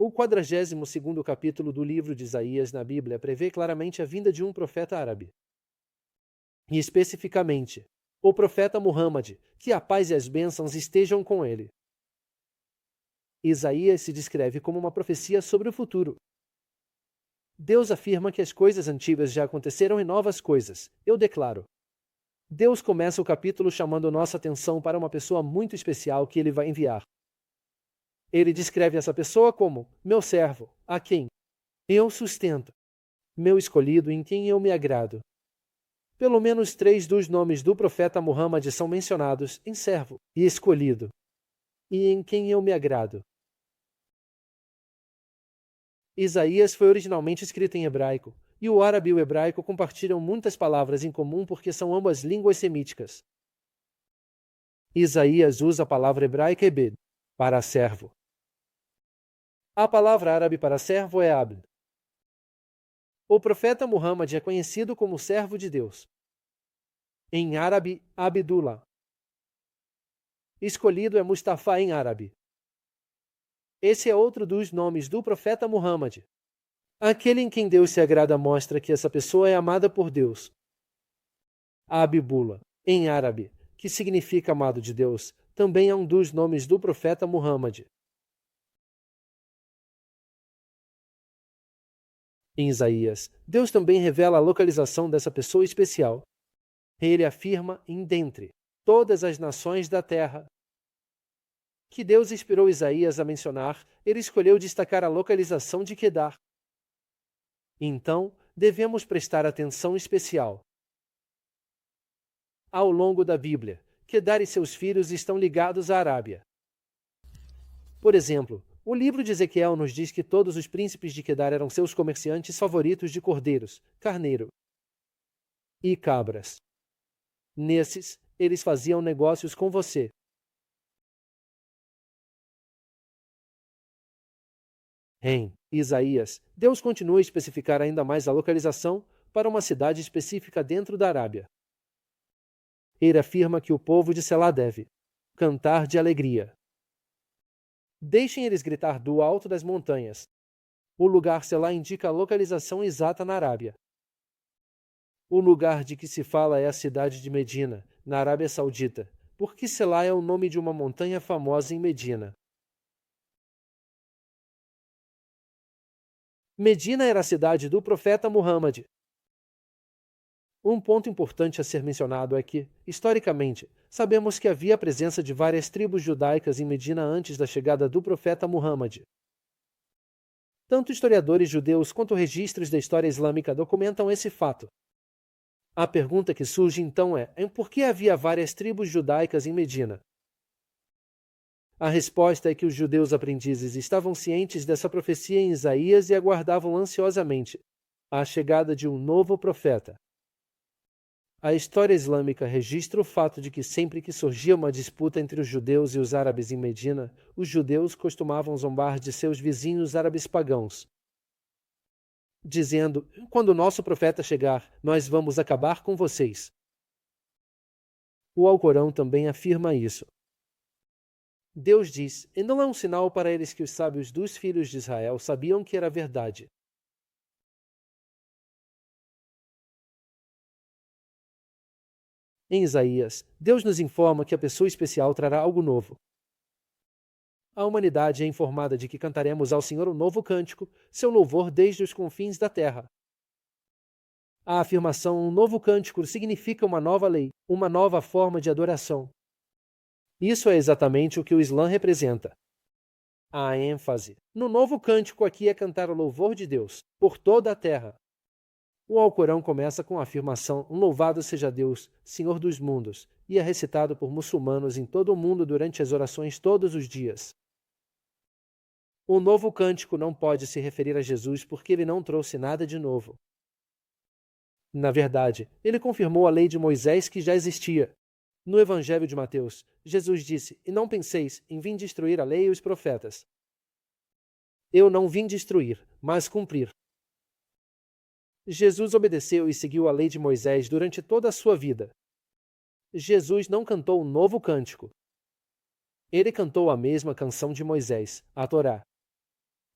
O 42º capítulo do livro de Isaías na Bíblia prevê claramente a vinda de um profeta árabe. E especificamente, o profeta Muhammad, que a paz e as bênçãos estejam com ele. Isaías se descreve como uma profecia sobre o futuro. Deus afirma que as coisas antigas já aconteceram e novas coisas, eu declaro. Deus começa o capítulo chamando nossa atenção para uma pessoa muito especial que ele vai enviar. Ele descreve essa pessoa como meu servo, a quem eu sustento, meu escolhido em quem eu me agrado. Pelo menos 3 dos nomes do profeta Muhammad são mencionados em servo e escolhido, e em quem eu me agrado. Isaías foi originalmente escrito em hebraico, e o árabe e o hebraico compartilham muitas palavras em comum porque são ambas línguas semíticas. Isaías usa a palavra hebraica ebed, para servo. A palavra árabe para servo é abd. O profeta Muhammad é conhecido como servo de Deus. Em árabe, Abdullah. Escolhido é Mustafa em árabe. Esse é outro dos nomes do profeta Muhammad. Aquele em quem Deus se agrada mostra que essa pessoa é amada por Deus. Abibullah, em árabe, que significa amado de Deus, também é um dos nomes do profeta Muhammad. Em Isaías, Deus também revela a localização dessa pessoa especial. Ele afirma em dentre todas as nações da terra. Que Deus inspirou Isaías a mencionar, ele escolheu destacar a localização de Quedar. Então, devemos prestar atenção especial. Ao longo da Bíblia, Quedar e seus filhos estão ligados à Arábia. Por exemplo, o livro de Ezequiel nos diz que todos os príncipes de Quedar eram seus comerciantes favoritos de cordeiros, carneiro e cabras. Nesses, eles faziam negócios com você. Em Isaías, Deus continua a especificar ainda mais a localização para uma cidade específica dentro da Arábia. Ele afirma que o povo de Selá deve cantar de alegria. Deixem eles gritar do alto das montanhas. O lugar Selá indica a localização exata na Arábia. O lugar de que se fala é a cidade de Medina, na Arábia Saudita, porque Selá é o nome de uma montanha famosa em Medina. Medina era a cidade do profeta Muhammad. Um ponto importante a ser mencionado é que, historicamente, sabemos que havia a presença de várias tribos judaicas em Medina antes da chegada do profeta Muhammad. Tanto historiadores judeus quanto registros da história islâmica documentam esse fato. A pergunta que surge então é por que havia várias tribos judaicas em Medina? A resposta é que os judeus aprendizes estavam cientes dessa profecia em Isaías e aguardavam ansiosamente a chegada de um novo profeta. A história islâmica registra o fato de que sempre que surgia uma disputa entre os judeus e os árabes em Medina, os judeus costumavam zombar de seus vizinhos árabes pagãos, dizendo: quando o nosso profeta chegar, nós vamos acabar com vocês. O Alcorão também afirma isso. Deus diz: e não é um sinal para eles que os sábios dos filhos de Israel sabiam que era verdade. Em Isaías, Deus nos informa que a pessoa especial trará algo novo. A humanidade é informada de que cantaremos ao Senhor um novo cântico, seu louvor desde os confins da terra. A afirmação um novo cântico significa uma nova lei, uma nova forma de adoração. Isso é exatamente o que o Islã representa. A ênfase no novo cântico aqui é cantar o louvor de Deus por toda a terra. O Alcorão começa com a afirmação louvado seja Deus, Senhor dos mundos, e é recitado por muçulmanos em todo o mundo durante as orações todos os dias. O novo cântico não pode se referir a Jesus porque ele não trouxe nada de novo. Na verdade, ele confirmou a lei de Moisés que já existia. No Evangelho de Mateus, Jesus disse: e não penseis em vir destruir a lei e os profetas. Eu não vim destruir, mas cumprir. Jesus obedeceu e seguiu a lei de Moisés durante toda a sua vida. Jesus não cantou um novo cântico. Ele cantou a mesma canção de Moisés, a Torá.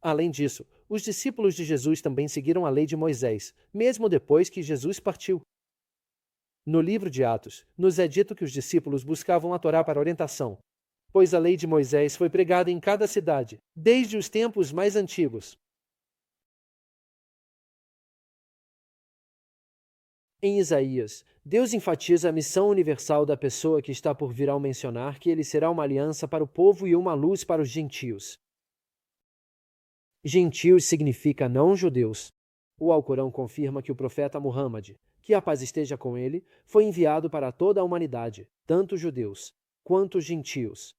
Além disso, os discípulos de Jesus também seguiram a lei de Moisés, mesmo depois que Jesus partiu. No livro de Atos, nos é dito que os discípulos buscavam a Torá para orientação, pois a lei de Moisés foi pregada em cada cidade, desde os tempos mais antigos. Em Isaías, Deus enfatiza a missão universal da pessoa que está por vir ao mencionar que ele será uma aliança para o povo e uma luz para os gentios. Gentios significa não-judeus. O Alcorão confirma que o profeta Muhammad, que a paz esteja com ele, foi enviado para toda a humanidade, tanto judeus quanto gentios.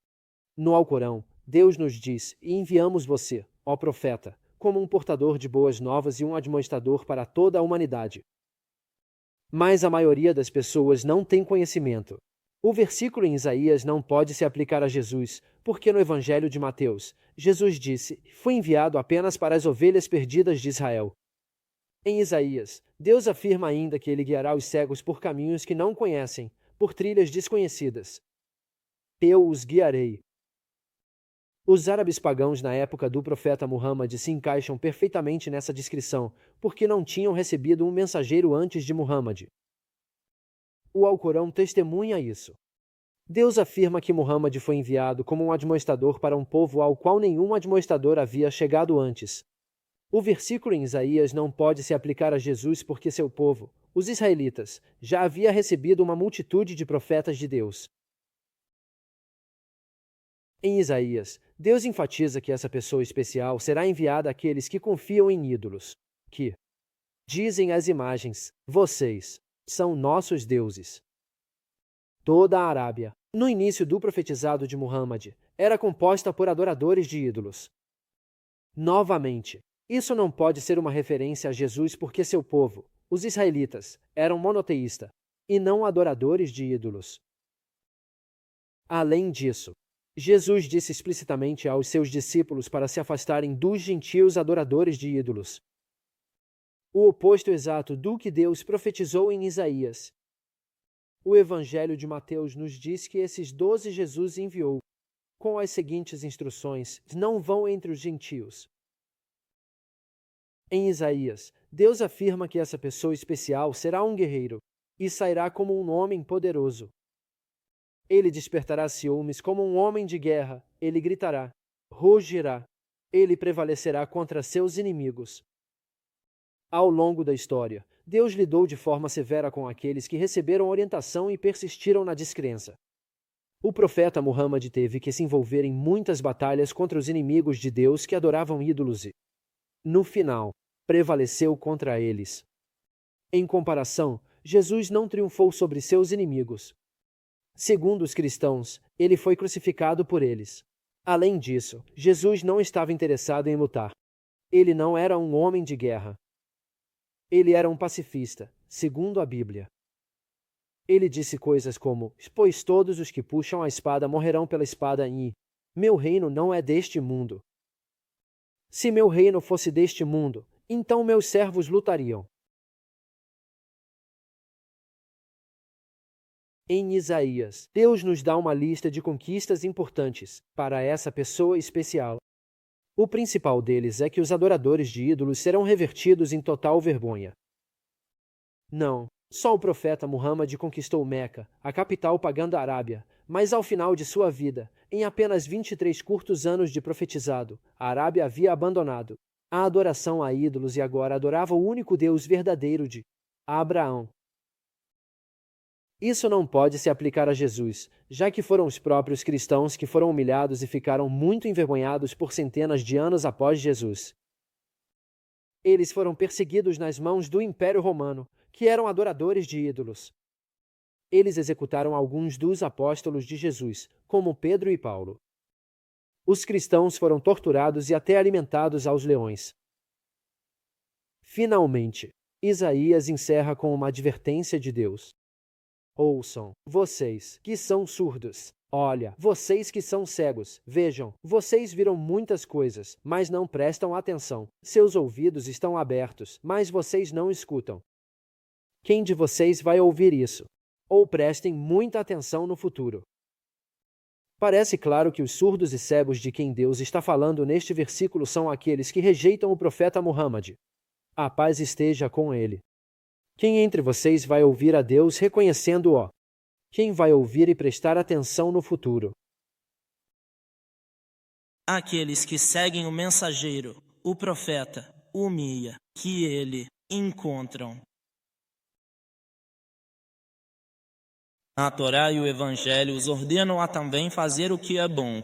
No Alcorão, Deus nos diz: e enviamos você, ó profeta, como um portador de boas novas e um admoestador para toda a humanidade. Mas a maioria das pessoas não tem conhecimento. O versículo em Isaías não pode se aplicar a Jesus, porque no Evangelho de Mateus, Jesus disse: fui enviado apenas para as ovelhas perdidas de Israel. Em Isaías, Deus afirma ainda que ele guiará os cegos por caminhos que não conhecem, por trilhas desconhecidas. Eu os guiarei. Os árabes pagãos na época do profeta Muhammad se encaixam perfeitamente nessa descrição, porque não tinham recebido um mensageiro antes de Muhammad. O Alcorão testemunha isso. Deus afirma que Muhammad foi enviado como um admoestador para um povo ao qual nenhum admoestador havia chegado antes. O versículo em Isaías não pode se aplicar a Jesus porque seu povo, os israelitas, já havia recebido uma multitude de profetas de Deus. Em Isaías, Deus enfatiza que essa pessoa especial será enviada àqueles que confiam em ídolos, que dizem às imagens: vocês são nossos deuses. Toda a Arábia, no início do profetizado de Muhammad, era composta por adoradores de ídolos. Novamente, isso não pode ser uma referência a Jesus porque seu povo, os israelitas, eram monoteístas e não adoradores de ídolos. Além disso, Jesus disse explicitamente aos seus discípulos para se afastarem dos gentios adoradores de ídolos. O oposto exato do que Deus profetizou em Isaías. O Evangelho de Mateus nos diz que esses 12 Jesus enviou, com as seguintes instruções: não vão entre os gentios. Em Isaías, Deus afirma que essa pessoa especial será um guerreiro e sairá como um homem poderoso. Ele despertará ciúmes como um homem de guerra, ele gritará, rugirá, ele prevalecerá contra seus inimigos. Ao longo da história, Deus lidou de forma severa com aqueles que receberam orientação e persistiram na descrença. O profeta Muhammad teve que se envolver em muitas batalhas contra os inimigos de Deus que adoravam ídolos e, no final, prevaleceu contra eles. Em comparação, Jesus não triunfou sobre seus inimigos. Segundo os cristãos, ele foi crucificado por eles. Além disso, Jesus não estava interessado em lutar. Ele não era um homem de guerra. Ele era um pacifista, segundo a Bíblia. Ele disse coisas como: pois todos os que puxam a espada morrerão pela espada e meu reino não é deste mundo. Se meu reino fosse deste mundo, então meus servos lutariam. Em Isaías, Deus nos dá uma lista de conquistas importantes para essa pessoa especial. O principal deles é que os adoradores de ídolos serão revertidos em total vergonha. Não, só o profeta Muhammad conquistou Meca, a capital pagã da Arábia, mas ao final de sua vida, em apenas 23 curtos anos de profetizado, a Arábia havia abandonado a adoração a ídolos e agora adorava o único Deus verdadeiro de Abraão. Isso não pode se aplicar a Jesus, já que foram os próprios cristãos que foram humilhados e ficaram muito envergonhados por centenas de anos após Jesus. Eles foram perseguidos nas mãos do Império Romano, que eram adoradores de ídolos. Eles executaram alguns dos apóstolos de Jesus, como Pedro e Paulo. Os cristãos foram torturados e até alimentados aos leões. Finalmente, Isaías encerra com uma advertência de Deus. Ouçam, vocês que são surdos. Olha, vocês que são cegos. Vejam, vocês viram muitas coisas, mas não prestam atenção. Seus ouvidos estão abertos, mas vocês não escutam. Quem de vocês vai ouvir isso? Ou prestem muita atenção no futuro. Parece claro que os surdos e cegos de quem Deus está falando neste versículo são aqueles que rejeitam o profeta Muhammad. A paz esteja com ele. Quem entre vocês vai ouvir a Deus reconhecendo-o? Quem vai ouvir e prestar atenção no futuro? Aqueles que seguem o mensageiro, o profeta, o Mia, que ele encontram. A Torá e o Evangelho os ordenam a também fazer o que é bom,